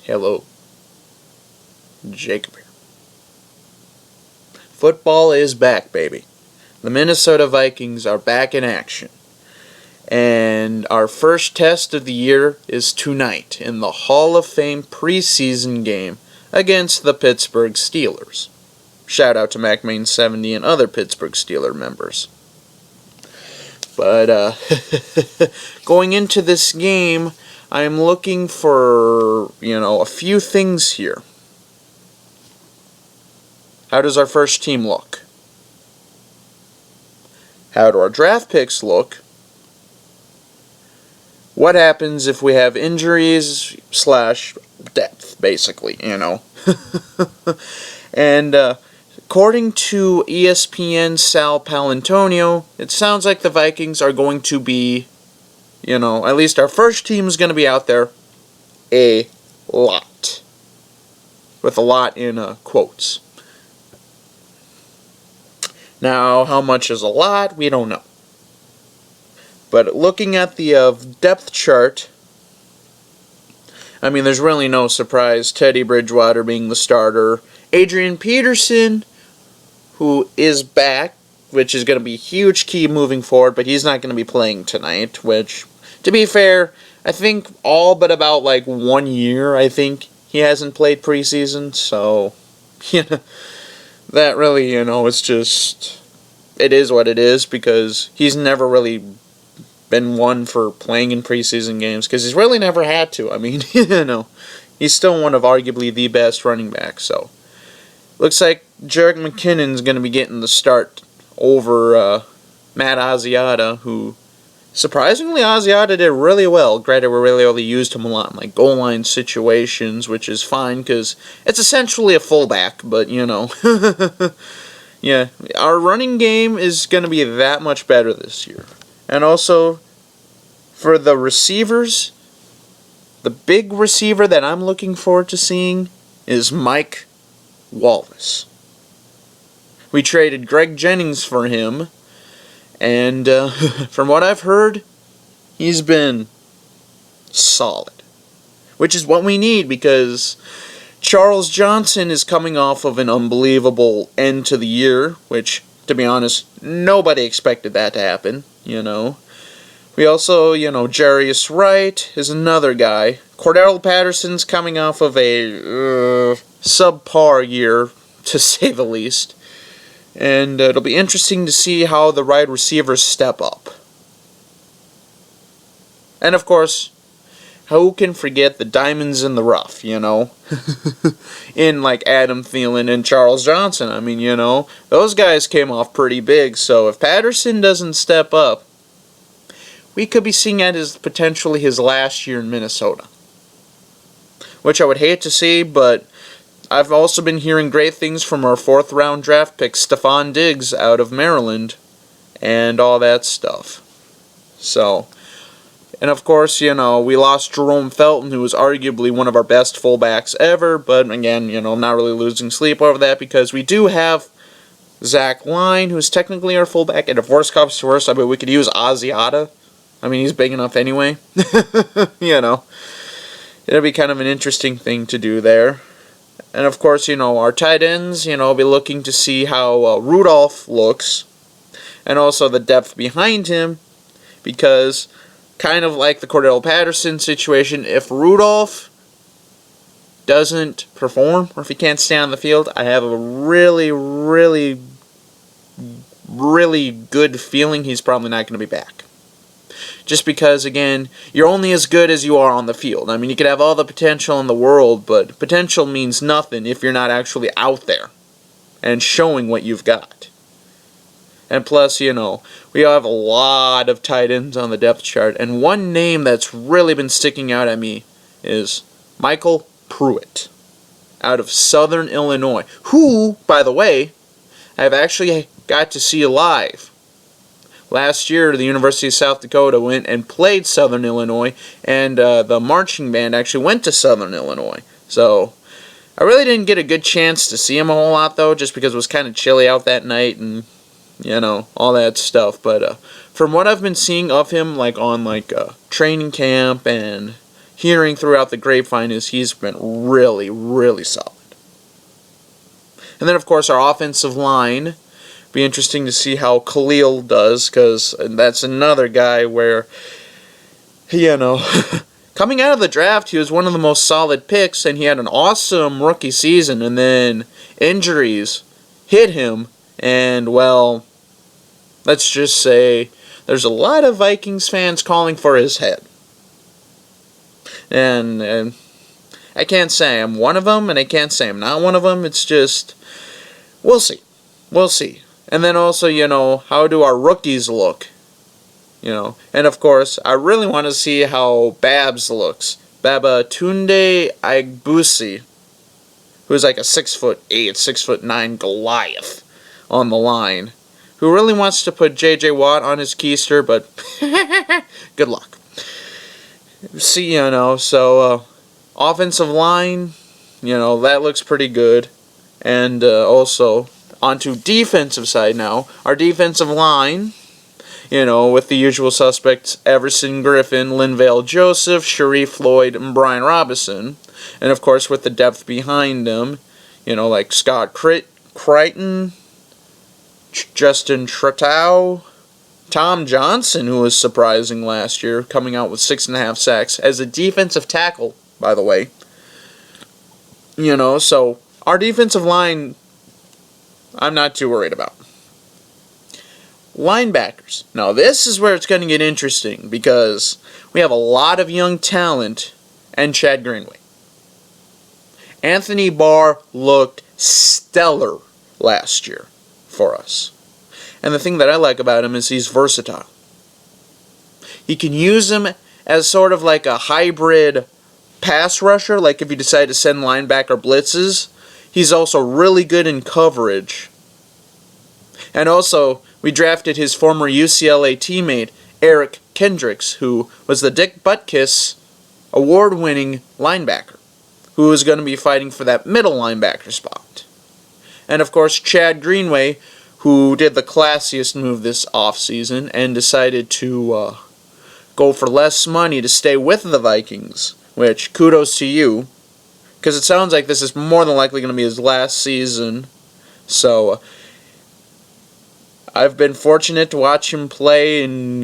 Hello, Jacob here. Football is back, baby. The Minnesota Vikings are back in action. And our first test of the year is tonight in the Hall of Fame preseason game against the Pittsburgh Steelers. Shout out to MacMain70 and other Pittsburgh Steeler members. But going into this game, I'm looking for, a few things here. How does our first team look? How do our draft picks look? What happens if we have injuries / depth, basically, And according to ESPN Sal Paolantonio, it sounds like the Vikings are going to be, at least our first team is going to be out there a lot. With a lot in quotes. Now, how much is a lot? We don't know. But looking at the depth chart, there's really no surprise. Teddy Bridgewater being the starter. Adrian Peterson, who is back, which is going to be a huge key moving forward, but he's not going to be playing tonight, which, to be fair, I think all but about 1 year, he hasn't played preseason, so, that really, it's just, it is what it is, because he's never really been one for playing in preseason games, because he's really never had to. He's still one of arguably the best running backs, so. Looks like Jerick McKinnon's going to be getting the start over Matt Asiata, who, surprisingly, Asiata did really well. Granted, we really only used him a lot in goal line situations, which is fine, because it's essentially a fullback, but, yeah, our running game is going to be that much better this year. And also, for the receivers, the big receiver that I'm looking forward to seeing is Mike Wallace. We traded Greg Jennings for him, and from what I've heard, he's been solid. Which is what we need, because Charles Johnson is coming off of an unbelievable end to the year, which, to be honest, nobody expected that to happen, We also, Jarius Wright is another guy. Cordell Patterson's coming off of a subpar year, to say the least. And it'll be interesting to see how the wide receivers step up. And of course, who can forget the diamonds in the rough, in Adam Thielen and Charles Johnson. Those guys came off pretty big, so if Patterson doesn't step up, we could be seeing it as potentially his last year in Minnesota. Which I would hate to see, but I've also been hearing great things from our 4th round draft pick, Stephon Diggs, out of Maryland, and all that stuff. So, and of course, we lost Jerome Felton, who was arguably one of our best fullbacks ever, but again, I'm not really losing sleep over that, because we do have Zach Line, who's technically our fullback, and if worst comes to worst, we could use Asiata. He's big enough anyway. It'll be kind of an interesting thing to do there. And of course, our tight ends, be looking to see how Rudolph looks. And also the depth behind him. Because, kind of like the Cordell Patterson situation, if Rudolph doesn't perform, or if he can't stay on the field, I have a really, really, really good feeling he's probably not going to be back. Just because, again, you're only as good as you are on the field. You could have all the potential in the world, but potential means nothing if you're not actually out there and showing what you've got. And plus, we have a lot of tight ends on the depth chart, and one name that's really been sticking out at me is Michael Pruitt out of Southern Illinois, who, by the way, I've actually got to see live. Last year, the University of South Dakota went and played Southern Illinois, and the marching band actually went to Southern Illinois. So, I really didn't get a good chance to see him a whole lot, though, just because it was kind of chilly out that night, and, all that stuff. But from what I've been seeing of him, on training camp and, hearing throughout the grapevine is he's been really, really solid. And then, of course, our offensive line. Be interesting to see how Khalil does, because that's another guy where, coming out of the draft, he was one of the most solid picks, and he had an awesome rookie season, and then injuries hit him, and, well, let's just say there's a lot of Vikings fans calling for his head. And I can't say I'm one of them, and I can't say I'm not one of them. It's just, we'll see. We'll see. And then also, how do our rookies look? And of course, I really want to see how Babs looks. Babatunde Agbusi, who's like a 6'8", 6'9" Goliath on the line, who really wants to put J.J. Watt on his keister, but good luck. See, so offensive line, that looks pretty good. And also, onto defensive side now. Our defensive line, with the usual suspects, Everson Griffin, Linval Joseph, Sharif Floyd, and Brian Robinson. And of course, with the depth behind them, like Scott Crichton, Justin Tretow, Tom Johnson, who was surprising last year, coming out with 6.5 sacks as a defensive tackle, by the way. So our defensive line, I'm not too worried about. Linebackers. Now, this is where it's going to get interesting because we have a lot of young talent and Chad Greenway. Anthony Barr looked stellar last year for us. And the thing that I like about him is he's versatile. You can use him as sort of like a hybrid pass rusher, like if you decide to send linebacker blitzes. He's also really good in coverage. And also, we drafted his former UCLA teammate, Eric Kendricks, who was the Dick Butkus award-winning linebacker, who is going to be fighting for that middle linebacker spot. And of course, Chad Greenway, who did the classiest move this offseason and decided to go for less money to stay with the Vikings, which, kudos to you, because it sounds like this is more than likely going to be his last season. So, I've been fortunate to watch him play in,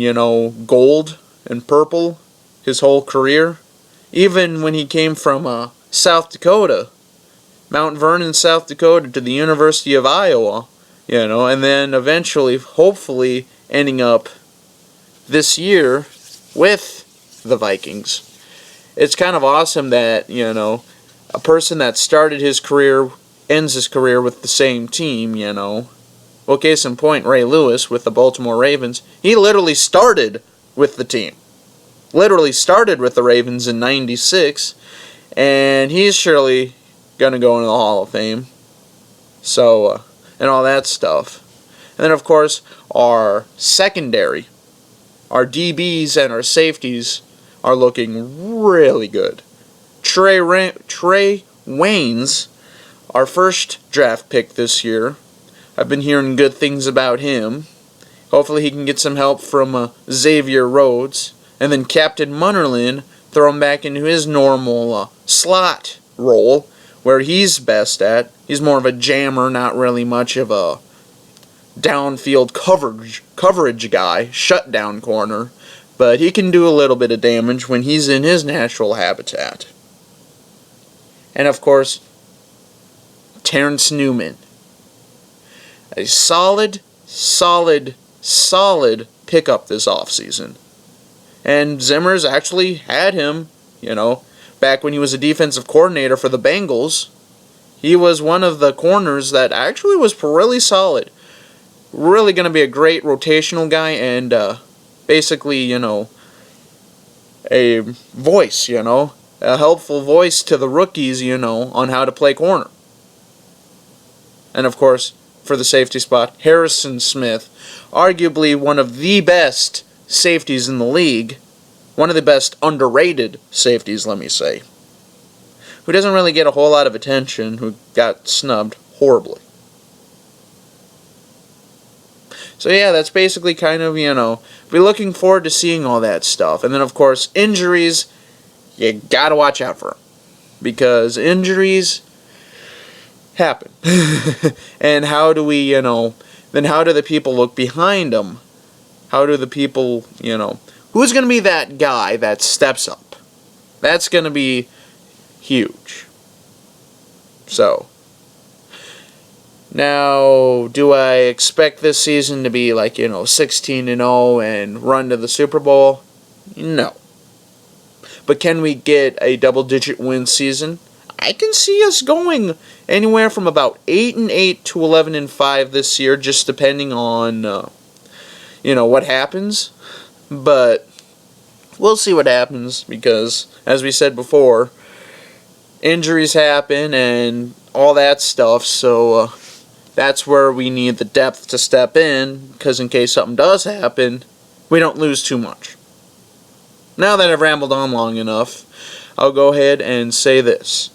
gold and purple his whole career. Even when he came from South Dakota, Mount Vernon, South Dakota, to the University of Iowa, and then eventually, hopefully, ending up this year with the Vikings. It's kind of awesome that, a person that started his career ends his career with the same team, Well, case in point, Ray Lewis with the Baltimore Ravens, he literally started with the team. Literally started with the Ravens in '96, and he's surely going to go into the Hall of Fame. So, and all that stuff. And then, of course, our secondary, our DBs and our safeties are looking really good. Trey Waynes, our first draft pick this year, I've been hearing good things about him. Hopefully he can get some help from Xavier Rhodes. And then Captain Munnerlyn, throw him back into his normal slot role, where he's best at. He's more of a jammer, not really much of a downfield coverage guy, shutdown corner. But he can do a little bit of damage when he's in his natural habitat. And of course, Terrence Newman. A solid pickup this offseason. And Zimmer's actually had him, back when he was a defensive coordinator for the Bengals. He was one of the corners that actually was really solid. Really going to be a great rotational guy and basically, a voice, a helpful voice to the rookies, on how to play corner. And of course, for the safety spot, Harrison Smith, arguably one of the best safeties in the league, one of the best underrated safeties, let me say, who doesn't really get a whole lot of attention, who got snubbed horribly. So yeah, that's basically kind of, we're looking forward to seeing all that stuff. And then of course, injuries you gotta watch out for them. Because injuries happen. And how do we, then how do the people look behind them? How do the people, who's going to be that guy that steps up? That's going to be huge. So, now, do I expect this season to be like, 16-0 and run to the Super Bowl? No. But can we get a double-digit win season? I can see us going anywhere from about 8-8 to 11-5 this year, just depending on, what happens. But we'll see what happens because, as we said before, injuries happen and all that stuff. So that's where we need the depth to step in, because in case something does happen, we don't lose too much. Now that I've rambled on long enough, I'll go ahead and say this.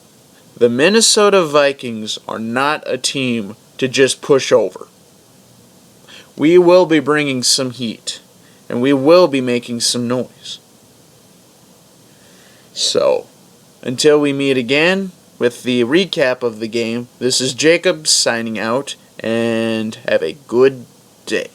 The Minnesota Vikings are not a team to just push over. We will be bringing some heat, and we will be making some noise. So, until we meet again with the recap of the game, this is Jacob signing out, and have a good day.